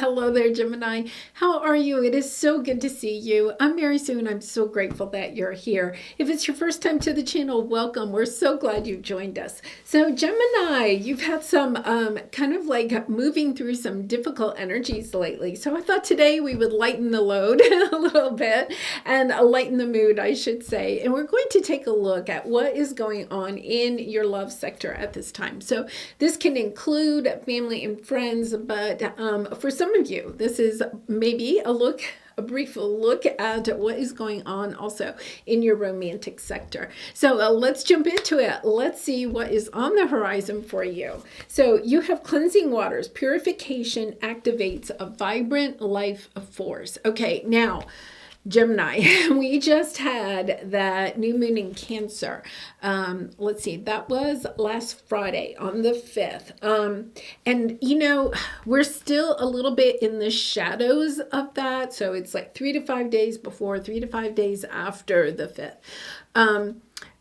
Hello there, Gemini. How are you? It is so good to see you. I'm Mary Sue, and I'm so grateful that you're here. If it's your first time to the channel, welcome. We're so glad you've joined us. So, Gemini, you've had some kind of like moving through some difficult energies lately. So I thought today we would lighten the load a little bit and lighten the mood, I should say. And we're going to take a look at what is going on in your love sector at this time. So this can include family and friends, but for some of you, this is maybe a brief look at what is going on also in your romantic sector. So let's jump into it. Let's see what is on the horizon for you. So you have cleansing waters. Purification activates a vibrant life force. Okay, now, Gemini, we just had that new moon in Cancer. Let's see, that was last Friday on the 5th. And you know, we're still a little bit in the shadows of that. So it's like 3 to 5 days before, 3 to 5 days after the 5th.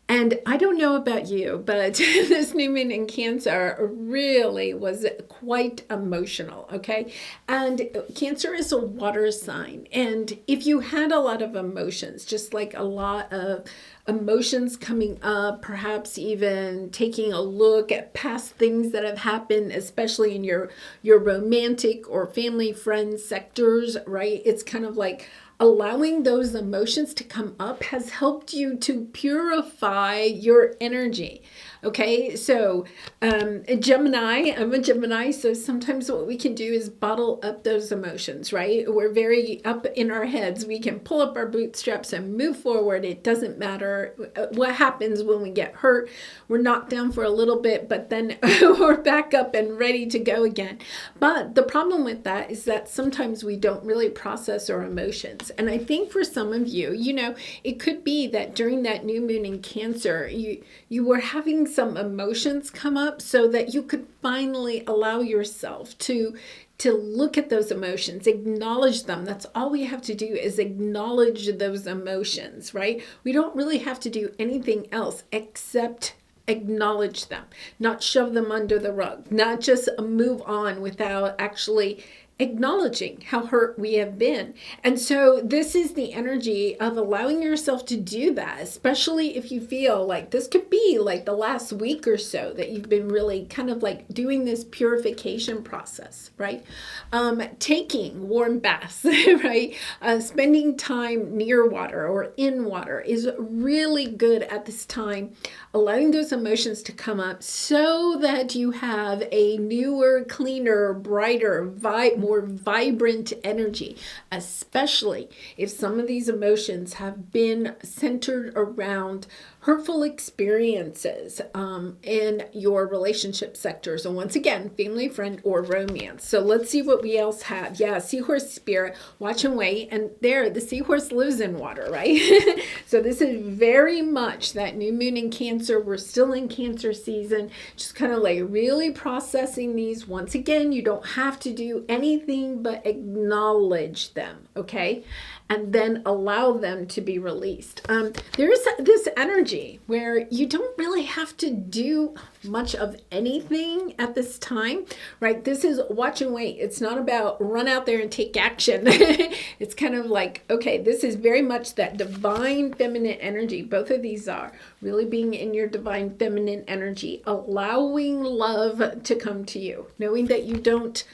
And I don't know about you, but this new moon in Cancer really was quite emotional, okay? And Cancer is a water sign. And if you had a lot of emotions, just like a lot of emotions coming up, perhaps even taking a look at past things that have happened, especially in your romantic or family friend sectors, right? It's kind of like allowing those emotions to come up has helped you to purify your energy. Okay, so Gemini, I'm a Gemini, so sometimes what we can do is bottle up those emotions, right? We're very up in our heads. We can pull up our bootstraps and move forward. It doesn't matter what happens when we get hurt. We're knocked down for a little bit, but then we're back up and ready to go again. But the problem with that is that sometimes we don't really process our emotions. And I think for some of you, you know, it could be that during that new moon in Cancer, you were having some emotions come up so that you could finally allow yourself to look at those emotions, acknowledge them. That's all we have to do is acknowledge those emotions, right? We don't really have to do anything else except acknowledge them, not shove them under the rug, not just move on without actually acknowledging how hurt we have been. And so this is the energy of allowing yourself to do that, especially if you feel like this could be like the last week or so that you've been really kind of like doing this purification process, right? Taking warm baths, right? Spending time near water or in water is really good at this time, allowing those emotions to come up so that you have a newer, cleaner, brighter, more vibrant energy, especially if some of these emotions have been centered around hurtful experiences in your relationship sectors. And once again, family, friend, or romance. So let's see what we else have. Yeah, seahorse spirit, watch and wait. And there, the seahorse lives in water, right? So this is very much that new moon in Cancer. We're still in Cancer season, just kind of like really processing these. Once again, you don't have to do anything but acknowledge them, okay? And then allow them to be released. There's this energy where you don't really have to do much of anything at this time, right? This is watch and wait. It's not about run out there and take action. It's kind of like, okay, this is very much that divine feminine energy. Both of these are really being in your divine feminine energy, allowing love to come to you, knowing that you don't,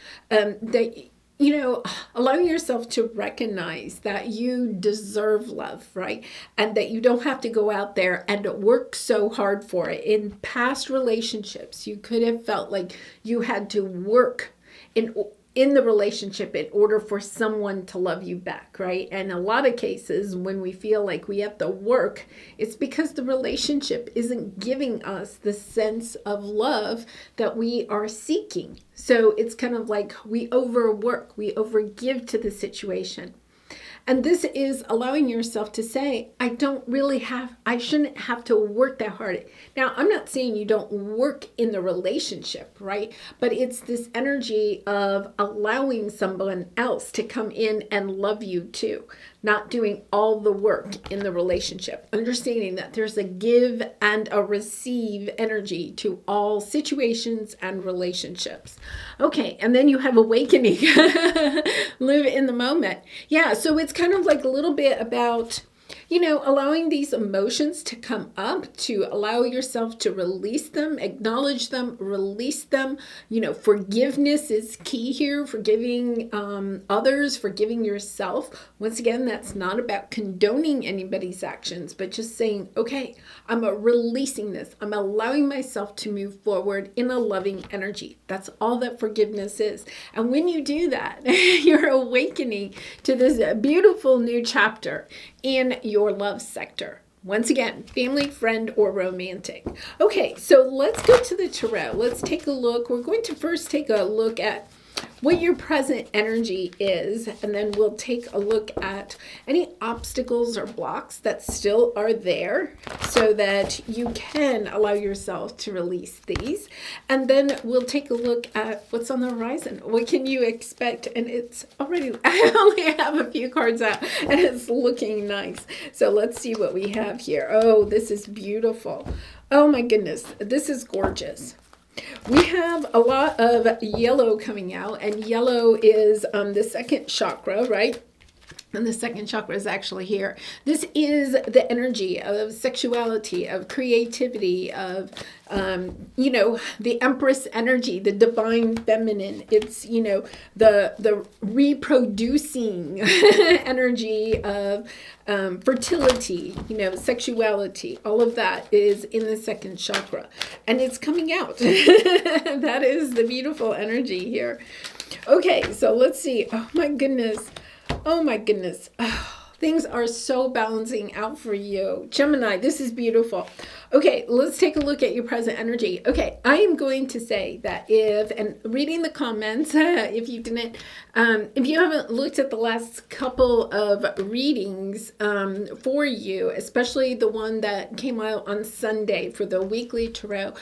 you know, allowing yourself to recognize that you deserve love, right? And that you don't have to go out there and work so hard for it. In past relationships, you could have felt like you had to work in the relationship in order for someone to love you back, right? And a lot of cases when we feel like we have to work, it's because the relationship isn't giving us the sense of love that we are seeking. So it's kind of like we overwork, we overgive to the situation. And this is allowing yourself to say, I shouldn't have to work that hard. Now, I'm not saying you don't work in the relationship, right? But it's this energy of allowing someone else to come in and love you too. not doing all the work in the relationship. Understanding that there's a give and a receive energy to all situations and relationships. Okay, and then you have awakening. Live in the moment. Yeah, so it's kind of like a little bit about, allowing these emotions to come up, to allow yourself to release them, acknowledge them, release them. Forgiveness is key here, forgiving others, forgiving yourself. Once again, that's not about condoning anybody's actions, but just saying, okay, I'm releasing this. I'm allowing myself to move forward in a loving energy. That's all that forgiveness is. And when you do that, you're awakening to this beautiful new chapter in your love sector. Once again, family, friend, or romantic. Okay, so let's go to the tarot. Let's take a look. We're going to first take a look at what your present energy is, and then we'll take a look at any obstacles or blocks that still are there so that you can allow yourself to release these. And then we'll take a look at what's on the horizon. What can you expect? And it's already, I only have a few cards out and it's looking nice. So let's see what we have here. Oh, this is beautiful. Oh my goodness, this is gorgeous. We have a lot of yellow coming out, and yellow is the second chakra, right? And the second chakra is actually here. This is the energy of sexuality, of creativity, of, the Empress energy, the divine feminine. It's, the reproducing energy of fertility, sexuality. All of that is in the second chakra. And it's coming out. That is the beautiful energy here. Okay, so let's see. Oh, my goodness. Oh my goodness. Oh, things are so balancing out for you. Gemini, this is beautiful. Okay, let's take a look at your present energy. Okay, I am going to say that and reading the comments, if you haven't looked at the last couple of readings for you, especially the one that came out on Sunday for the weekly tarot,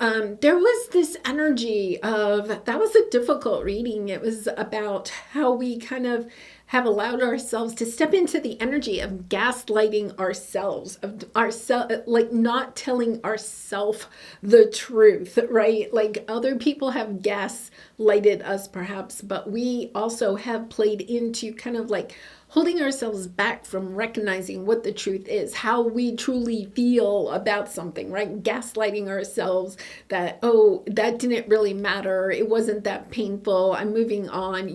there was this energy of, that was a difficult reading. It was about how we kind of have allowed ourselves to step into the energy of gaslighting ourselves, like not telling ourselves the truth, right? Like other people have gaslighted us perhaps, but we also have played into kind of like holding ourselves back from recognizing what the truth is, how we truly feel about something, right? Gaslighting ourselves that, oh, that didn't really matter. It wasn't that painful. I'm moving on,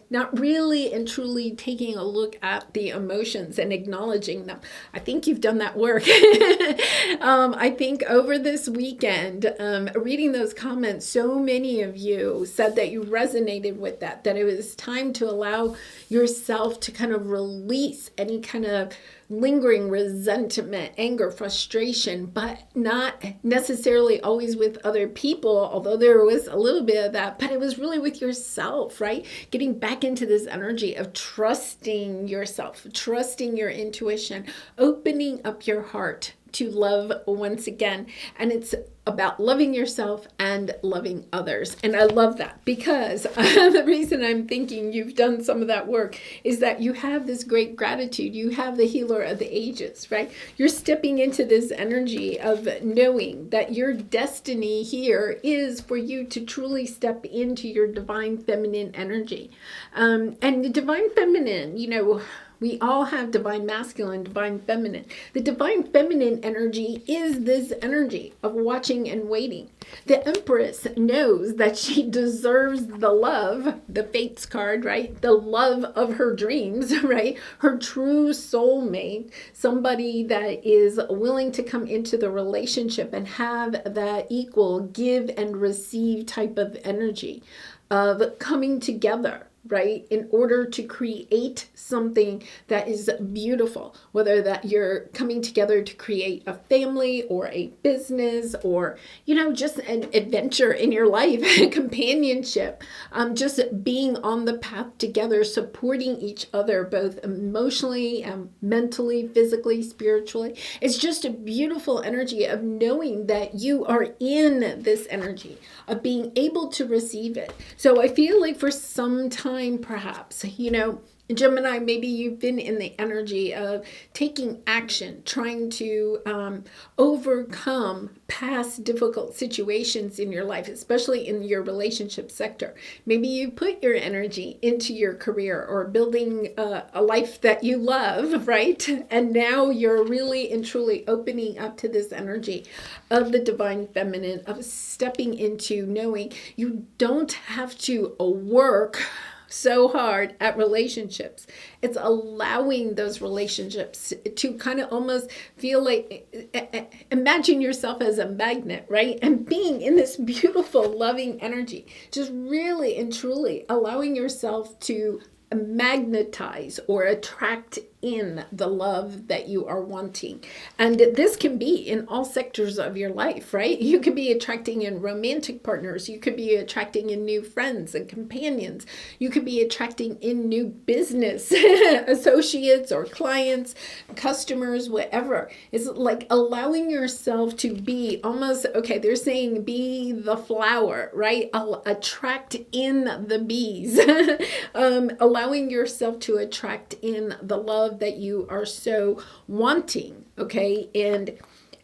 not really and truly taking a look at the emotions and acknowledging them. I think you've done that work. I think over this weekend, reading those comments, so many of you said that you resonated with that it was time to allow yourself to kind of release any kind of lingering resentment, anger, frustration, but not necessarily always with other people, although there was a little bit of that, but it was really with yourself, right? Getting back into this energy of trusting yourself, trusting your intuition, opening up your heart to love once again. And it's about loving yourself and loving others. And I love that because the reason I'm thinking you've done some of that work is that you have this great gratitude. You have the healer of the ages, right? You're stepping into this energy of knowing that your destiny here is for you to truly step into your divine feminine energy. And the divine feminine, we all have divine masculine, divine feminine. The divine feminine energy is this energy of watching and waiting. The Empress knows that she deserves the love, the Fates card, right? The love of her dreams, right? Her true soulmate, somebody that is willing to come into the relationship and have that equal give and receive type of energy of coming together, right? In order to create something that is beautiful, whether that you're coming together to create a family or a business or, just an adventure in your life, companionship, just being on the path together, supporting each other, both emotionally, mentally, physically, spiritually. It's just a beautiful energy of knowing that you are in this energy, of being able to receive it. So I feel like for some time, time, perhaps, Gemini, maybe you've been in the energy of taking action, trying to overcome past difficult situations in your life, especially in your relationship sector. Maybe you put your energy into your career or building a life that you love, right? And now you're really and truly opening up to this energy of the divine feminine, of stepping into knowing you don't have to work so hard at relationships. It's allowing those relationships to kind of almost feel like, imagine yourself as a magnet, right? And being in this beautiful, loving energy, just really and truly allowing yourself to magnetize or attract in the love that you are wanting. And this can be in all sectors of your life, right? You could be attracting in romantic partners. You could be attracting in new friends and companions. You could be attracting in new business associates or clients, customers, whatever. It's like allowing yourself to be almost, okay, they're saying be the flower, right? Attract in the bees. Allowing yourself to attract in the love that you are so wanting, okay? And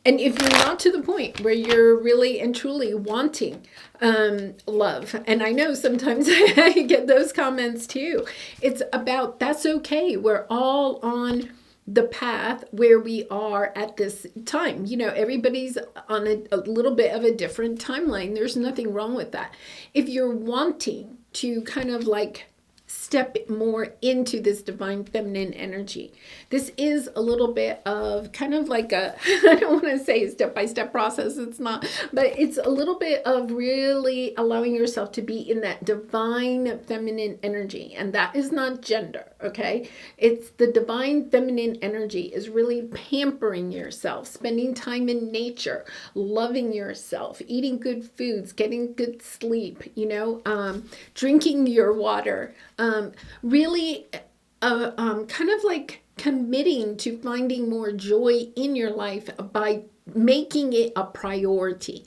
if you're not to the point where you're really and truly wanting love, and I know sometimes I get those comments too, it's about, that's okay. We're all on the path where we are at this time. Everybody's on a little bit of a different timeline. There's nothing wrong with that. If you're wanting to kind of like step more into this divine feminine energy, this is a little bit of kind of like a, I don't want to say a step-by-step process, it's not, but it's a little bit of really allowing yourself to be in that divine feminine energy. And that is not gender, okay? It's the divine feminine energy is really pampering yourself, spending time in nature, loving yourself, eating good foods, getting good sleep, drinking your water, really kind of like committing to finding more joy in your life by making it a priority.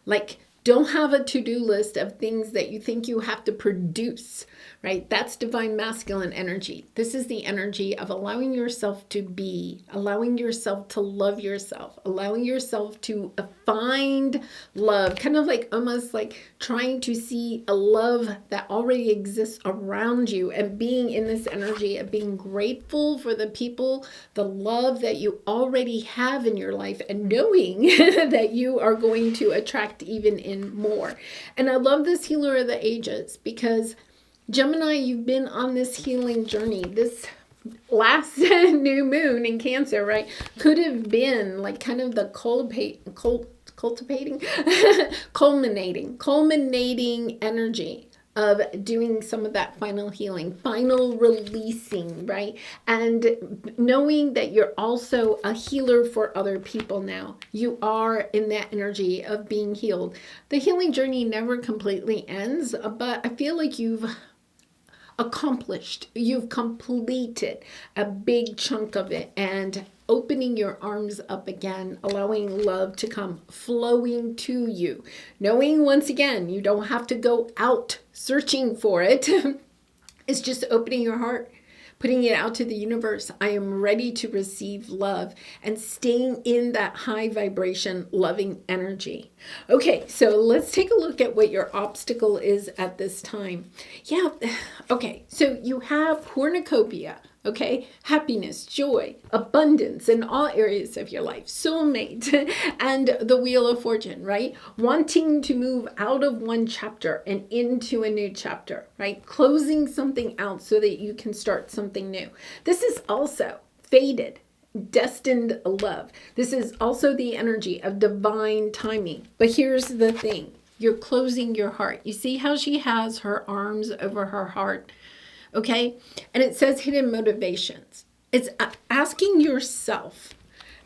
Like, don't have a to-do list of things that you think you have to produce, right? That's divine masculine energy. This is the energy of allowing yourself to be, allowing yourself to love yourself, allowing yourself to find love, kind of like almost like trying to see a love that already exists around you, and being in this energy of being grateful for the people, the love that you already have in your life, and knowing that you are going to attract even in more. And I love this healer of the ages, because Gemini, you've been on this healing journey. This last new moon in Cancer, right, could have been like kind of the culminating energy of doing some of that final healing, final releasing, right? And knowing that you're also a healer for other people now. You are in that energy of being healed. The healing journey never completely ends, but I feel like you've completed a big chunk of it, and opening your arms up again, allowing love to come flowing to you. Knowing once again, you don't have to go out searching for it. It's just opening your heart, putting it out to the universe. I am ready to receive love, and staying in that high vibration, loving energy. Okay, so let's take a look at what your obstacle is at this time. Yeah, okay, so you have cornucopia. Okay, happiness, joy, abundance in all areas of your life, soulmate, and the Wheel of Fortune, right? Wanting to move out of one chapter and into a new chapter, right? Closing something out so that you can start something new. This is also fated, destined love. This is also the energy of divine timing. But here's the thing. You're closing your heart. You see how she has her arms over her heart? Okay, and it says hidden motivations. It's asking yourself,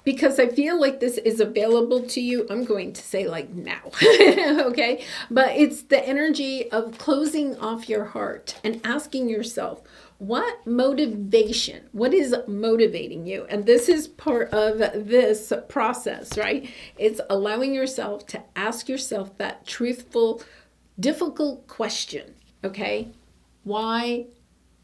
because I feel like this is available to you. I'm going to say like now, okay? But it's the energy of closing off your heart and asking yourself, what motivation, what is motivating you? And this is part of this process, right? It's allowing yourself to ask yourself that truthful, difficult question, okay? Why?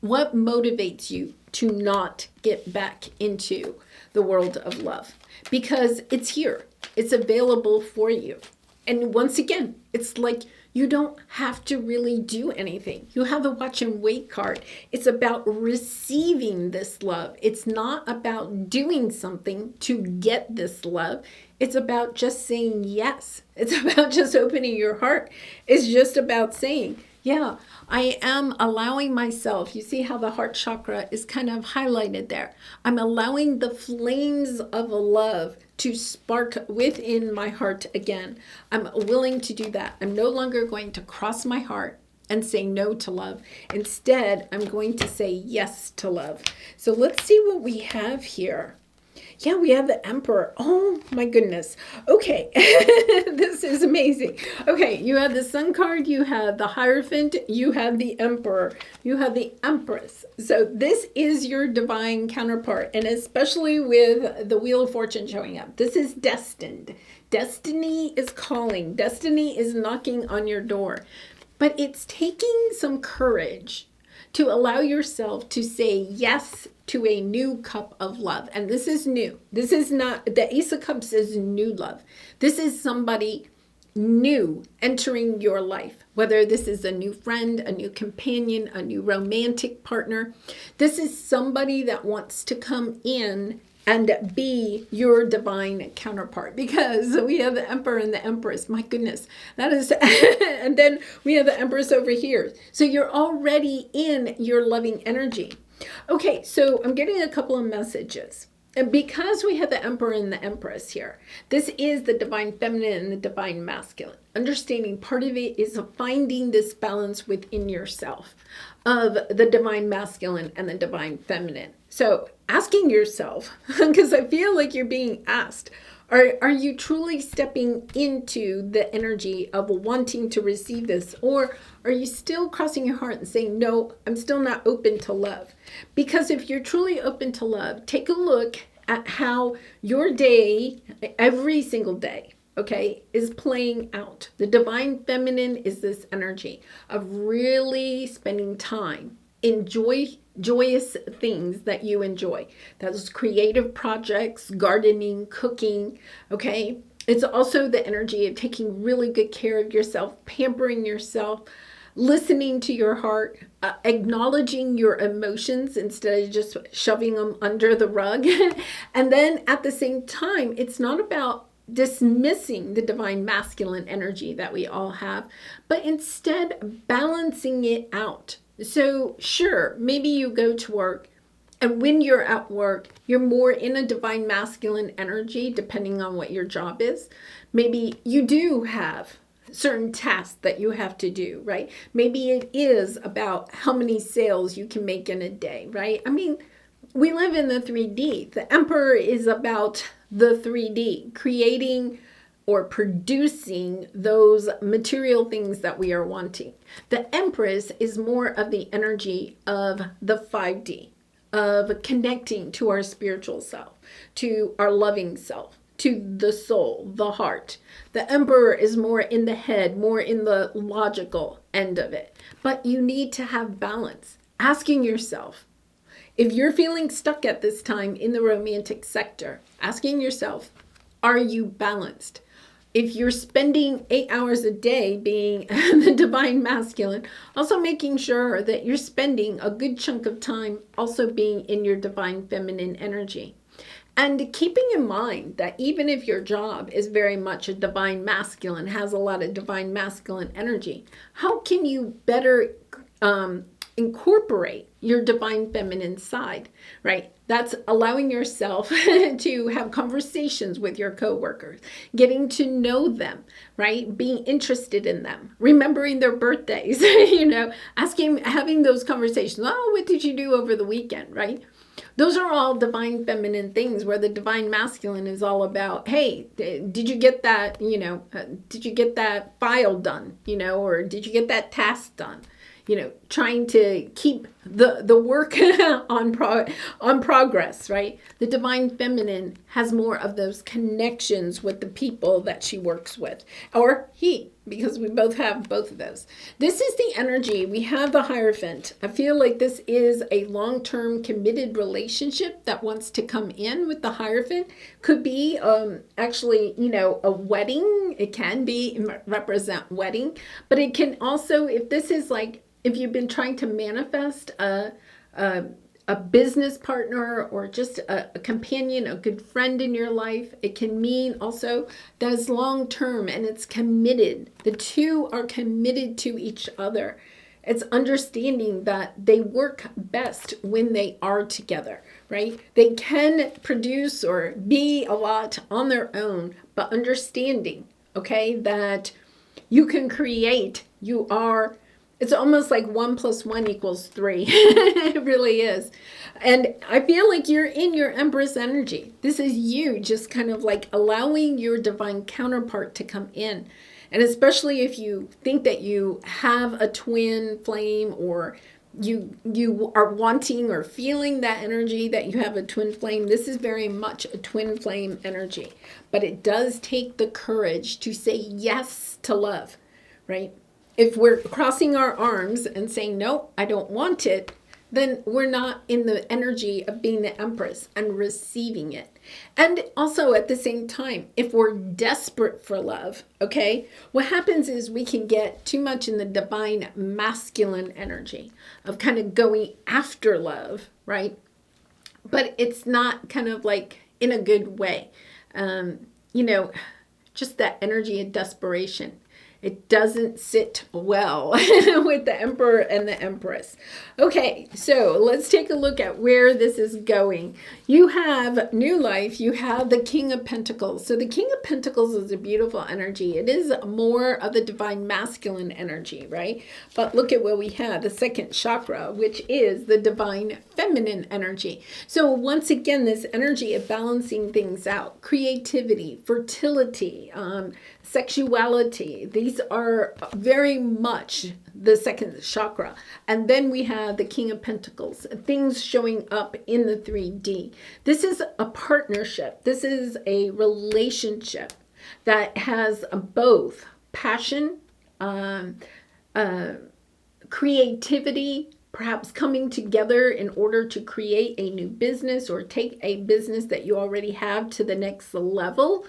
What motivates you to not get back into the world of love? Because it's here. It's available for you. And once again, it's like you don't have to really do anything. You have the watch and wait card. It's about receiving this love. It's not about doing something to get this love. It's about just saying yes. It's about just opening your heart. It's just about saying, yeah, I am allowing myself. You see how the heart chakra is kind of highlighted there. I'm allowing the flames of love to spark within my heart again. I'm willing to do that. I'm no longer going to cross my heart and say no to love. Instead, I'm going to say yes to love. So let's see what we have here. Yeah, we have the Emperor. Oh my goodness. Okay, this is amazing. Okay, you have the Sun card, you have the Hierophant, you have the Emperor, you have the Empress. So this is your divine counterpart, and especially with the Wheel of Fortune showing up. This is destined. Destiny is calling. Destiny is knocking on your door. But it's taking some courage to allow yourself to say yes to a new cup of love. And this is new. This is not, the Ace of Cups is new love. This is somebody new entering your life, whether this is a new friend, a new companion, a new romantic partner. This is somebody that wants to come in and be your divine counterpart, because we have the Emperor and the Empress. My goodness, that is, and then we have the Empress over here. So you're already in your loving energy. Okay, so I'm getting a couple of messages. And because we have the Emperor and the Empress here, this is the divine feminine and the divine masculine. Understanding part of it is finding this balance within yourself of the divine masculine and the divine feminine. So asking yourself, because I feel like you're being asked, are you truly stepping into the energy of wanting to receive this? Or are you still crossing your heart and saying, no, I'm still not open to love? Because if you're truly open to love, take a look at how your day, every single day, okay, is playing out. The divine feminine is this energy of really spending time, joyous things that you enjoy. Those creative projects, gardening, cooking, okay? It's also the energy of taking really good care of yourself, pampering yourself, listening to your heart, acknowledging your emotions instead of just shoving them under the rug. And then at the same time, it's not about dismissing the divine masculine energy that we all have, but instead balancing it out. So sure, maybe you go to work, and when you're at work, you're more in a divine masculine energy, depending on what your job is. Maybe you do have certain tasks that you have to do, right? Maybe it is about how many sales you can make in a day, right? I mean, we live in the 3D. The Emperor is about the 3D, creating or producing those material things that we are wanting. The Empress is more of the energy of the 5D, of connecting to our spiritual self, to our loving self, to the soul, the heart. The Emperor is more in the head, more in the logical end of it. But you need to have balance. Asking yourself, if you're feeling stuck at this time in the romantic sector, asking yourself, are you balanced? If you're spending 8 hours a day being the divine masculine, also making sure that you're spending a good chunk of time also being in your divine feminine energy. And keeping in mind that even if your job is very much a divine masculine, has a lot of divine masculine energy, how can you better incorporate your divine feminine side, right? That's allowing yourself to have conversations with your coworkers, getting to know them, right? Being interested in them, remembering their birthdays, having those conversations. Oh, what did you do over the weekend, right? Those are all divine feminine things, where the divine masculine is all about, hey, did you get that, did you get that file done, or did you get that task done? Trying to keep the work on progress, right? The divine feminine has more of those connections with the people that she works with, or he, because we both have both of those. This is the energy. We have the Hierophant. I feel like this is a long-term committed relationship that wants to come in with the Hierophant. Could be actually, a wedding. It can be represent wedding, but it can also, if this is like, if you've been trying to manifest a business partner or just a companion, a good friend in your life, it can mean also that it's long term and it's committed. The two are committed to each other. It's understanding that they work best when they are together, right? They can produce or be a lot on their own, but understanding, okay, that you can create, it's almost like 1 + 1 = 3. It really is. And I feel like you're in your Empress energy. This is you just kind of like allowing your divine counterpart to come in. And especially if you think that you have a twin flame, or you are wanting or feeling that energy that you have a twin flame, this is very much a twin flame energy. But it does take the courage to say yes to love, right? If we're crossing our arms and saying, no, I don't want it, then we're not in the energy of being the Empress and receiving it. And also at the same time, if we're desperate for love, okay, what happens is we can get too much in the divine masculine energy of kind of going after love, right? But it's not kind of like in a good way. Just that energy of desperation. It doesn't sit well with the Emperor and the Empress. Okay, so let's take a look at where this is going. You have new life. You have the King of Pentacles. So the King of Pentacles is a beautiful energy. It is more of the divine masculine energy, right? But look at what we have, the second chakra, which is the divine feminine energy. So once again, this energy of balancing things out, creativity, fertility, sexuality. These are very much the second chakra. And then we have the King of Pentacles, things showing up in the 3D. This is a partnership. This is a relationship that has both passion, creativity, perhaps coming together in order to create a new business or take a business that you already have to the next level.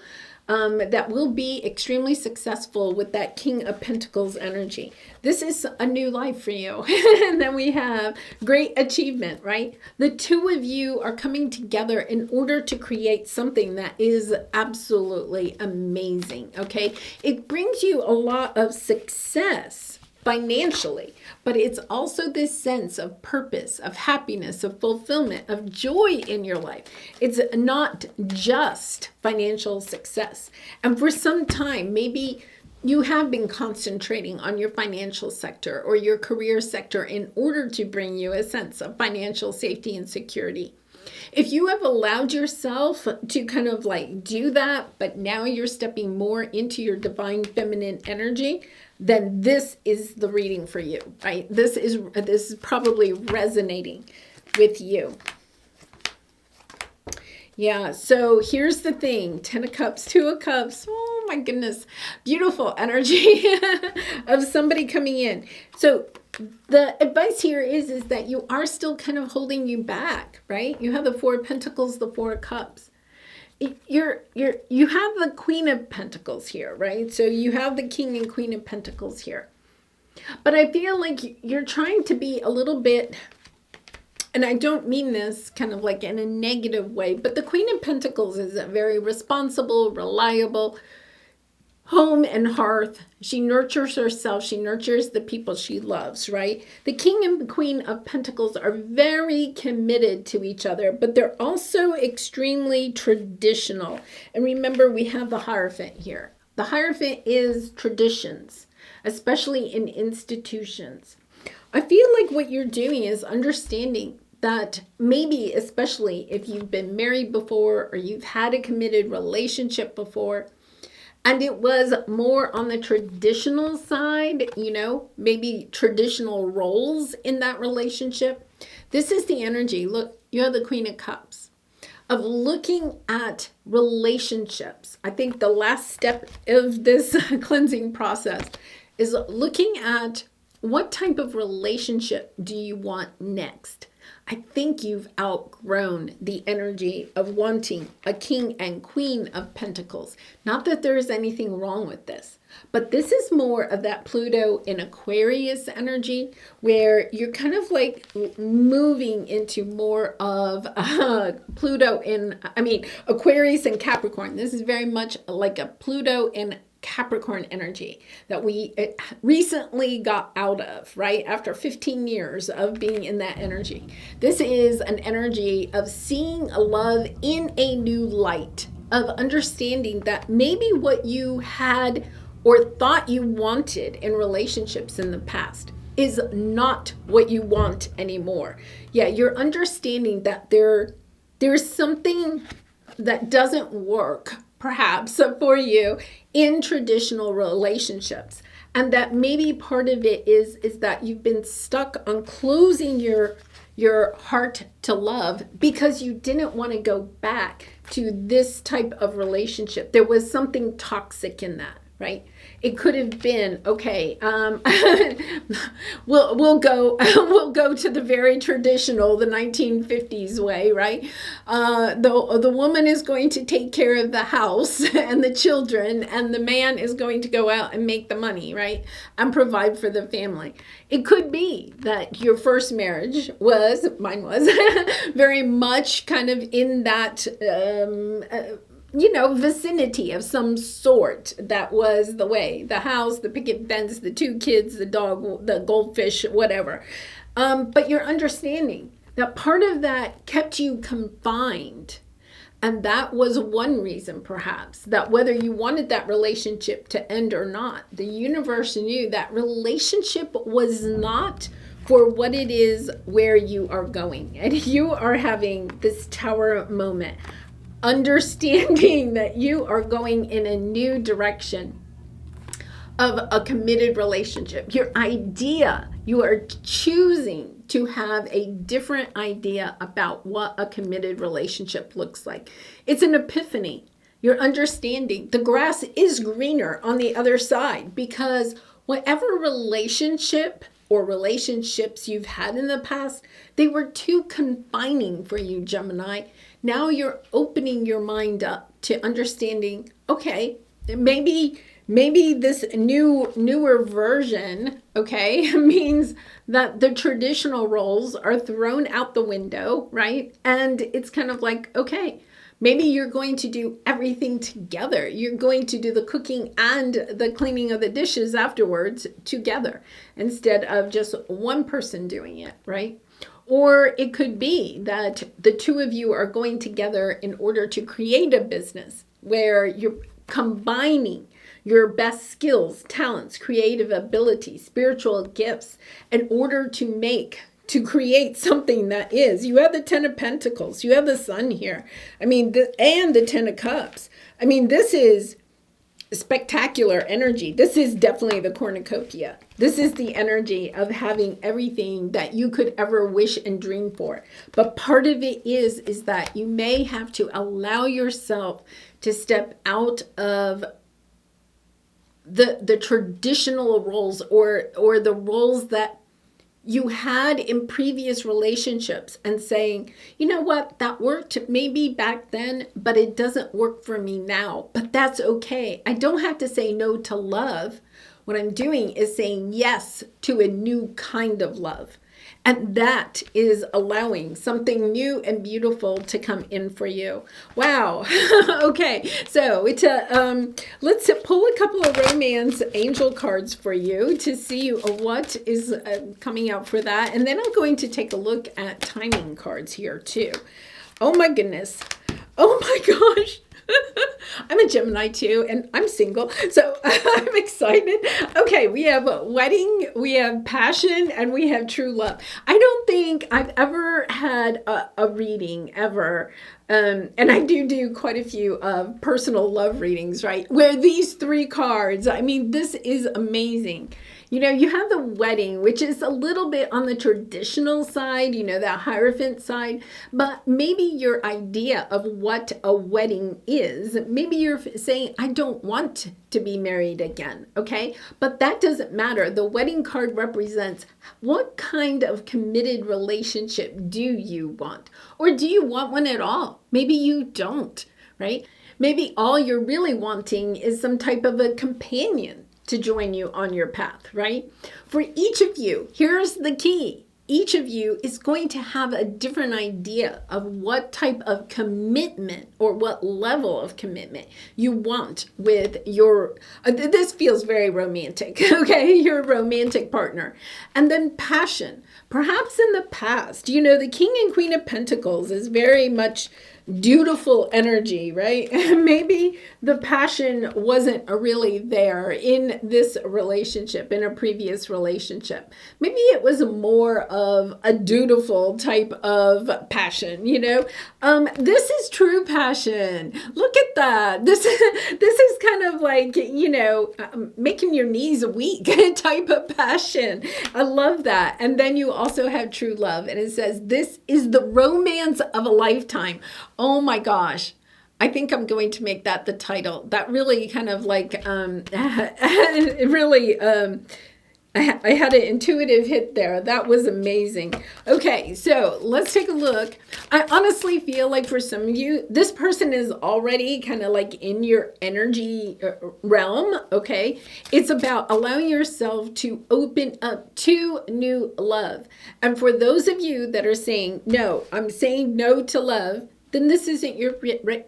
That will be extremely successful with that King of Pentacles energy. This is a new life for you. And then we have great achievement, right? The two of you are coming together in order to create something that is absolutely amazing, okay? It brings you a lot of success financially, but it's also this sense of purpose, of happiness, of fulfillment, of joy in your life. It's not just financial success. And for some time, maybe you have been concentrating on your financial sector or your career sector in order to bring you a sense of financial safety and security. If you have allowed yourself to kind of like do that, but now you're stepping more into your divine feminine energy, then this is the reading for you, right? This is probably resonating with you. Yeah, so here's the thing. 10 of Cups, 2 of Cups. Oh my goodness. Beautiful energy of somebody coming in. So the advice here is that you are still kind of holding you back, right? You have the 4 of Pentacles, the 4 of Cups. You have the Queen of Pentacles here, right? So you have the King and Queen of Pentacles here. But I feel like you're trying to be a little bit, and I don't mean this kind of like in a negative way, but the Queen of Pentacles is a very responsible, reliable, home and hearth. She nurtures herself. She nurtures the people she loves, right? The King and Queen of Pentacles are very committed to each other, but they're also extremely traditional. And remember, we have the Hierophant here. The Hierophant is traditions, especially in institutions. I feel like what you're doing is understanding that maybe, especially if you've been married before or you've had a committed relationship before, and it was more on the traditional side, maybe traditional roles in that relationship. This is the energy. Look, you have the Queen of Cups, of looking at relationships. I think the last step of this cleansing process is looking at what type of relationship do you want next. I think you've outgrown the energy of wanting a king and queen of pentacles. Not that there is anything wrong with this, but this is more of that Pluto in Aquarius energy, where you're kind of like moving into more of Pluto in, Aquarius and Capricorn. This is very much like a Pluto in Capricorn energy that we recently got out of, right? After 15 years of being in that energy. This is an energy of seeing love in a new light, of understanding that maybe what you had or thought you wanted in relationships in the past is not what you want anymore. Yeah, you're understanding that there's something that doesn't work perhaps for you in traditional relationships, and that maybe part of it is that you've been stuck on closing your heart to love because you didn't want to go back to this type of relationship. There was something toxic in that, right? It could have been, okay, we'll go to the very traditional, the 1950s way, right? The woman is going to take care of the house and the children, and the man is going to go out and make the money, right? And provide for the family. It could be that your first marriage mine was, very much kind of in that vicinity of some sort. That was the way. The house, the picket fence, the two kids, the dog, the goldfish, whatever. But you're understanding that part of that kept you confined. And that was one reason, perhaps, that whether you wanted that relationship to end or not, the universe knew that relationship was not for what it is where you are going. And you are having this tower moment, understanding that you are going in a new direction of a committed relationship. You are choosing to have a different idea about what a committed relationship looks like. It's an epiphany. You're understanding the grass is greener on the other side, because whatever relationship or relationships you've had in the past, they were too confining for you, Gemini. Now you're opening your mind up to understanding, okay, maybe this newer version, okay, means that the traditional roles are thrown out the window, right? And it's kind of like, okay, maybe you're going to do everything together. You're going to do the cooking and the cleaning of the dishes afterwards together, instead of just one person doing it, right? Or it could be that the two of you are going together in order to create a business where you're combining your best skills, talents, creative abilities, spiritual gifts in order to create something that is. You have the Ten of Pentacles, you have the Sun here. And the Ten of Cups. This is spectacular energy. This is definitely the cornucopia. This is the energy of having everything that you could ever wish and dream for. But part of it is that you may have to allow yourself to step out of the traditional roles or the roles that you had in previous relationships, and saying, you know what, that worked maybe back then, but it doesn't work for me now. But that's okay. I don't have to say no to love. What I'm doing is saying yes to a new kind of love. And that is allowing something new and beautiful to come in for you. Wow. Okay, so let's pull a couple of romance angel cards for you to see what is coming out for that. And then I'm going to take a look at timing cards here too. Oh my goodness. Oh my gosh. I'm a Gemini too, and I'm single, so I'm excited. Okay, we have wedding, we have passion, and we have true love. I don't think I've ever had a reading ever, and I do quite a few personal love readings, right? Where these three cards, this is amazing. You have the wedding, which is a little bit on the traditional side, that Hierophant side, but maybe your idea of what a wedding is, maybe you're saying, I don't want to be married again, okay? But that doesn't matter. The wedding card represents what kind of committed relationship do you want? Or do you want one at all? Maybe you don't, right? Maybe all you're really wanting is some type of a companion to join you on your path, right? For each of you, here's the key. Each of you is going to have a different idea of what type of commitment or what level of commitment you want with your, this feels very romantic, okay? Your romantic partner. And then passion. Perhaps in the past, the King and Queen of Pentacles is very much dutiful energy, right? Maybe the passion wasn't really there in this relationship, in a previous relationship. Maybe it was more of a dutiful type of passion, This is true passion. Look at that. This is kind of like, making your knees weak type of passion. I love that. And then you also have true love. And it says, this is the romance of a lifetime. Oh my gosh. I think I'm going to make that the title. That really kind of like, I had an intuitive hit there. That was amazing. Okay, so let's take a look. I honestly feel like for some of you, this person is already kind of like in your energy realm, okay? It's about allowing yourself to open up to new love. And for those of you that are saying, no, I'm saying no to love, then this isn't your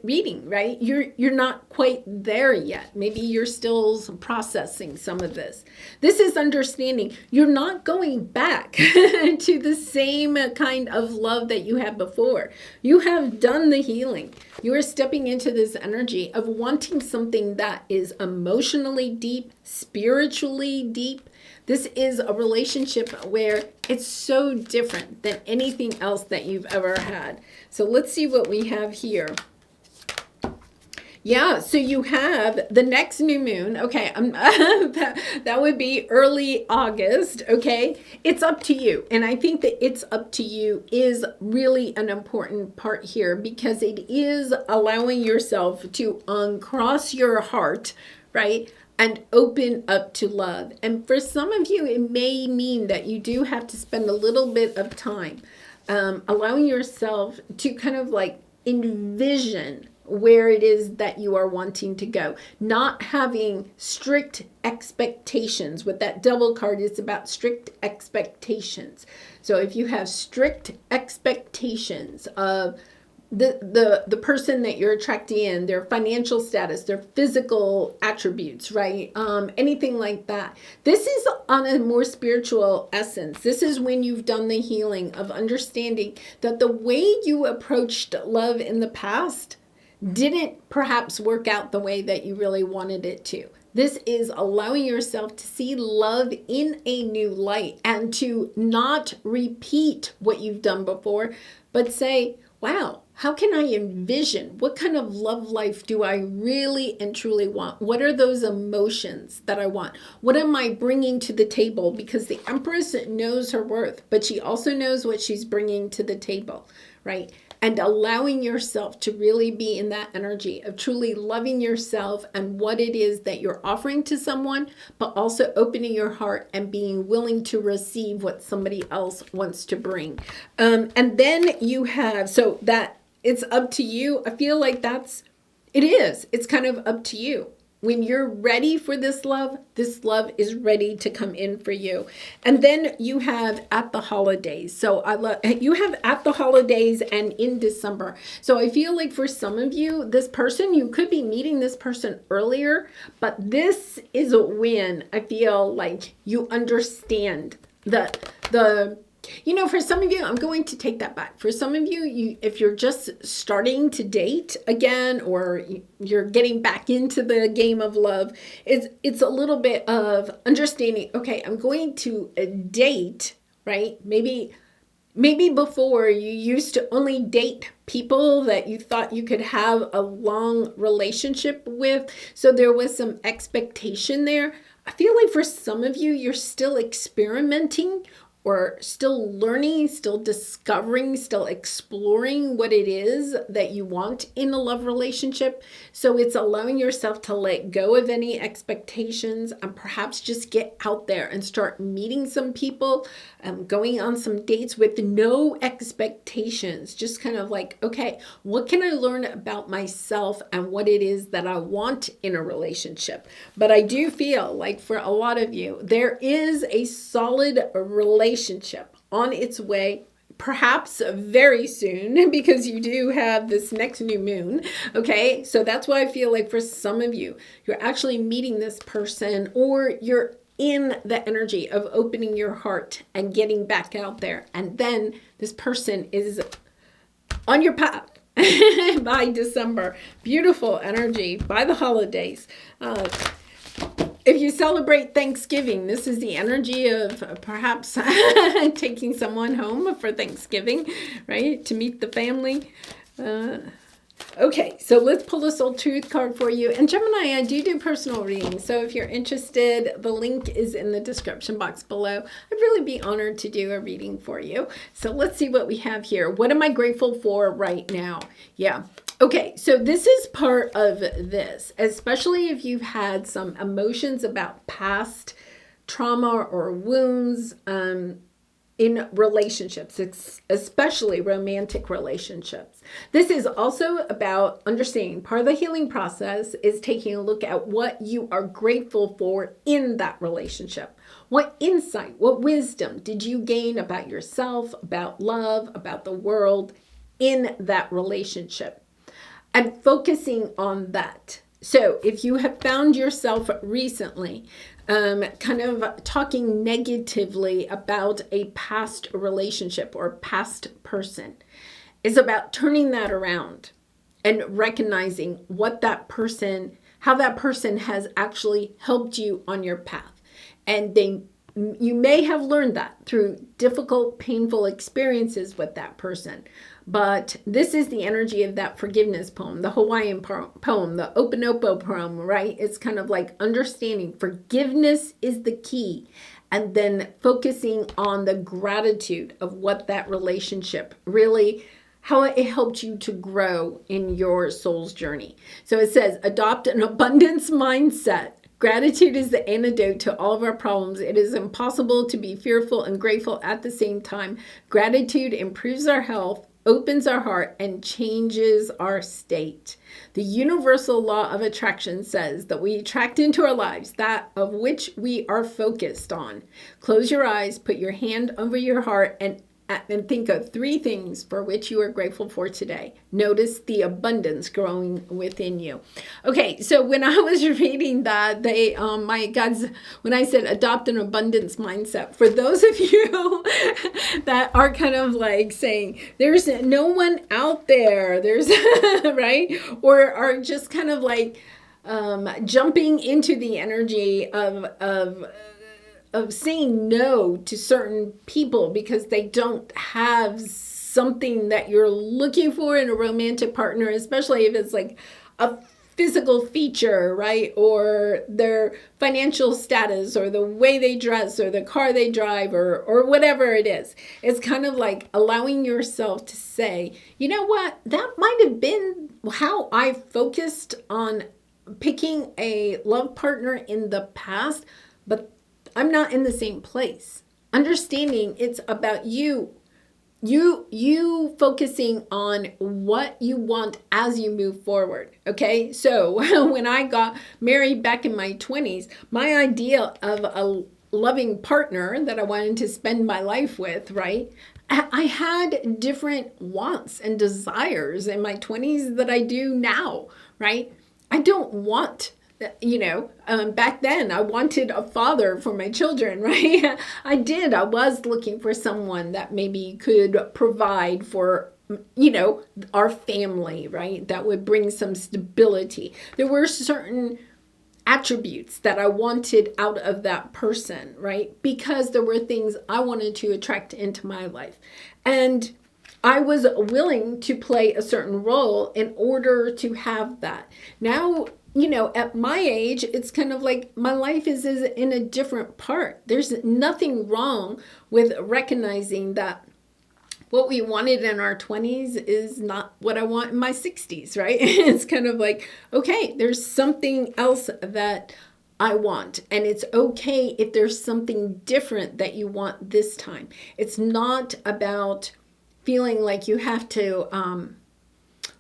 reading, right? You're not quite there yet. Maybe you're still processing some of this. This is understanding you're not going back to the same kind of love that you had before. You have done the healing. You are stepping into this energy of wanting something that is emotionally deep, spiritually deep. This is a relationship where it's so different than anything else that you've ever had. So let's see what we have here. Yeah, so you have the next new moon. Okay, that would be early August, okay? It's up to you. And I think that it's up to you is really an important part here because it is allowing yourself to uncross your heart, right? And open up to love. And for some of you, it may mean that you do have to spend a little bit of time allowing yourself to kind of like envision where it is that you are wanting to go. Not having strict expectations. With that Devil card, it's about strict expectations. So if you have strict expectations of the person that you're attracting in, their financial status, their physical attributes, right? Anything like that. This is on a more spiritual essence. This is when you've done the healing of understanding that the way you approached love in the past didn't perhaps work out the way that you really wanted it to. This is allowing yourself to see love in a new light and to not repeat what you've done before, but say, wow, how can I envision? What kind of love life do I really and truly want? What are those emotions that I want? What am I bringing to the table? Because the Empress knows her worth, but she also knows what she's bringing to the table, right? And allowing yourself to really be in that energy of truly loving yourself and what it is that you're offering to someone, but also opening your heart and being willing to receive what somebody else wants to bring. And then you have, so that it's up to you. I feel like it's kind of up to you. When you're ready for this love is ready to come in for you. And then you have at the holidays. So you have at the holidays and in December. So I feel like for some of you, this person, you could be meeting this person earlier, but this is when I feel like you understand for some of you, I'm going to take that back. For some of you, if you're just starting to date again, or you're getting back into the game of love, it's a little bit of understanding, okay, I'm going to date, right? Maybe before you used to only date people that you thought you could have a long relationship with. So there was some expectation there. I feel like for some of you, you're still experimenting or still learning, still discovering, still exploring what it is that you want in a love relationship. So it's allowing yourself to let go of any expectations and perhaps just get out there and start meeting some people, going on some dates with no expectations. Just kind of like, okay, what can I learn about myself and what it is that I want in a relationship? But I do feel like for a lot of you, there is a solid relationship on its way, perhaps very soon, because you do have this next new moon. Okay, so that's why I feel like for some of you, you're actually meeting this person, or you're in the energy of opening your heart and getting back out there, and then this person is on your path by December. Beautiful energy by the holidays. If you celebrate Thanksgiving, this is the energy of perhaps taking someone home for Thanksgiving, right? To meet the family. Okay, so let's pull the Soul Truth card for you. And Gemini, I do personal readings. So if you're interested, the link is in the description box below. I'd really be honored to do a reading for you. So let's see what we have here. What am I grateful for right now? Yeah. Okay, so this is part of this, especially if you've had some emotions about past trauma or wounds in relationships, especially romantic relationships. This is also about understanding part of the healing process is taking a look at what you are grateful for in that relationship. What insight, what wisdom did you gain about yourself, about love, about the world in that relationship? And focusing on that. So if you have found yourself recently kind of talking negatively about a past relationship or past person, it's about turning that around and recognizing what that person, how that person has actually helped you on your path. And you may have learned that through difficult, painful experiences with that person. But this is the energy of that forgiveness poem, the Hawaiian poem, the Oponopo poem, right? It's kind of like understanding forgiveness is the key, and then focusing on the gratitude of what that relationship really, how it helped you to grow in your soul's journey. So it says, adopt an abundance mindset. Gratitude is the antidote to all of our problems. It is impossible to be fearful and grateful at the same time. Gratitude improves our health, opens our heart, and changes our state. The universal law of attraction says that we attract into our lives that of which we are focused on. Close your eyes, put your hand over your heart, and think of 3 things for which you are grateful for today. Notice the abundance growing within you. Okay, so when I was reading that, when I said adopt an abundance mindset, for those of you that are kind of like saying, there's no one out there, there's, right? Or are just kind of like jumping into the energy of saying no to certain people because they don't have something that you're looking for in a romantic partner, especially if it's like a physical feature, right? Or their financial status, or the way they dress, or the car they drive, or whatever it is. It's kind of like allowing yourself to say, you know what, that might have been how I focused on picking a love partner in the past, but I'm not in the same place. Understanding it's about you focusing on what you want as you move forward. Okay. So when I got married back in my 20s, my idea of a loving partner that I wanted to spend my life with, right? I had different wants and desires in my 20s that I do now, right? I don't want, back then I wanted a father for my children, right? I was looking for someone that maybe could provide for, our family, right? That would bring some stability. There were certain attributes that I wanted out of that person, right? Because there were things I wanted to attract into my life. And I was willing to play a certain role in order to have that. Now, you know, at my age, it's kind of like my life is in a different part. There's nothing wrong with recognizing that what we wanted in our 20s is not what I want in my 60s, right? It's kind of like, okay, there's something else that I want. And it's okay if there's something different that you want this time. It's not about feeling like you have to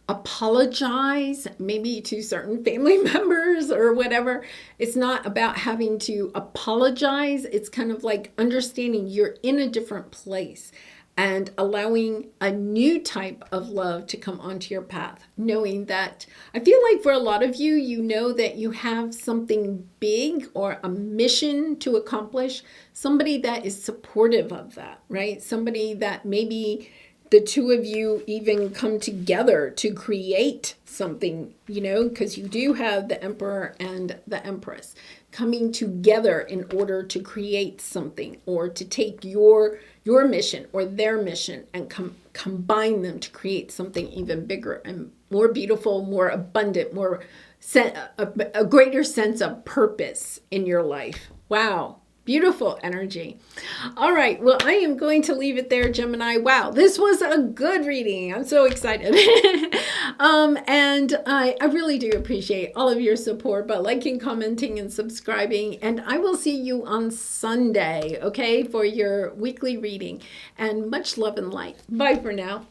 apologize maybe to certain family members or whatever. It's not about having to apologize. It's kind of like understanding you're in a different place and allowing a new type of love to come onto your path, knowing that I feel like for a lot of you, you know that you have something big or a mission to accomplish, somebody that is supportive of that, right? Somebody that maybe the two of you even come together to create something, you know, because you do have the Emperor and the Empress coming together in order to create something, or to take your mission or their mission and combine them to create something even bigger and more beautiful, more abundant, more a greater sense of purpose in your life. Wow. Beautiful energy. All right. Well, I am going to leave it there, Gemini. Wow. This was a good reading. I'm so excited. And I really do appreciate all of your support by liking, commenting, and subscribing. And I will see you on Sunday, okay, for your weekly reading. And much love and light. Bye for now.